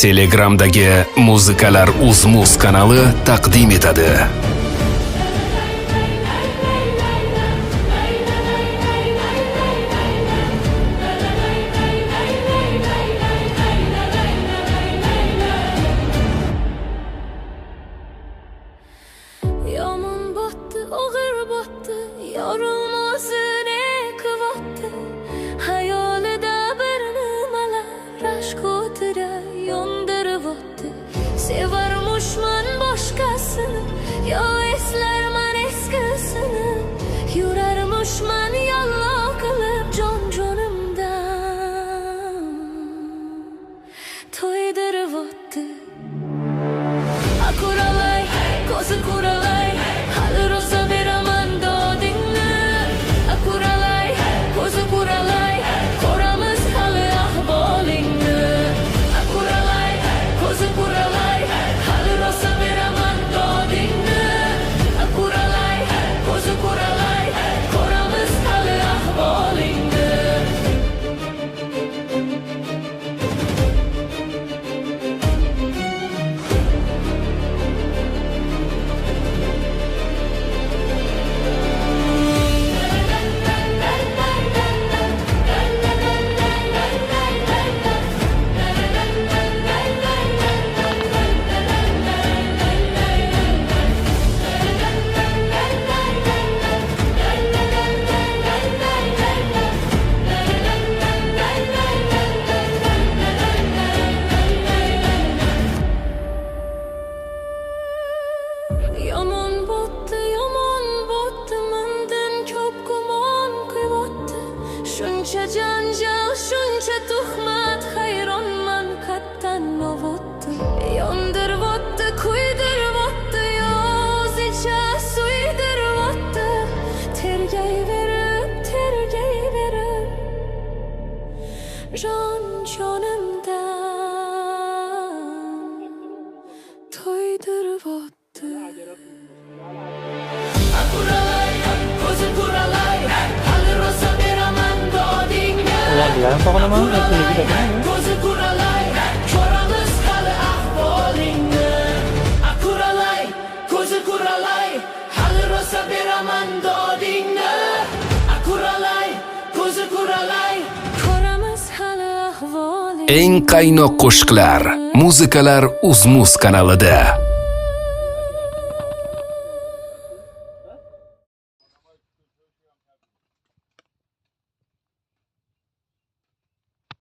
Telegramdagi Muzikalar Uz-Muz kanali taqdim etadi. Yomon botdi, og'ir botdi, yorulmas ne qilyapti. Hayolida bir nimalar rashk o'tira yondiryapti. Sevarmushman boshqasini, yo eslarman eskisini. Yurarmushman yollo qilib jon-jonimdan to'ydiryapti. Akuralay, ko'zi kuralay, hali rosa beraman dodingni. Akuralay, ko'zi kuralay, ko'ramiz hali ahvolingni. Akuralay, ko'zi kuralay, hali rosa beraman dodingni. Akuralay, ko'zi kuralay, ko'ramiz hali ahvolingni. Yomon botdi, mendan ko'p gumon qilyapti. Shuncha janjal, shuncha tuhmat, hayronman qattan novotdi. Yondiryapti, kuydiryapti, yozicha suydiryapti. Tergayverib jon-jonimdan to'ydiryapti. Akuralay, ko'zi kuralay, hali rosa beraman dodingni. Ko'zi kuralay, ko'ramiz hali ahvolingni. Akuralay, ko'zi kuralay, hali rosa beraman dodingni. Akuralay, ko'zi kuralay, ko'ramiz hali ahvolingni. Eng qaynoq qo'shiqlar Muzikalar Uz-Muz kanalida.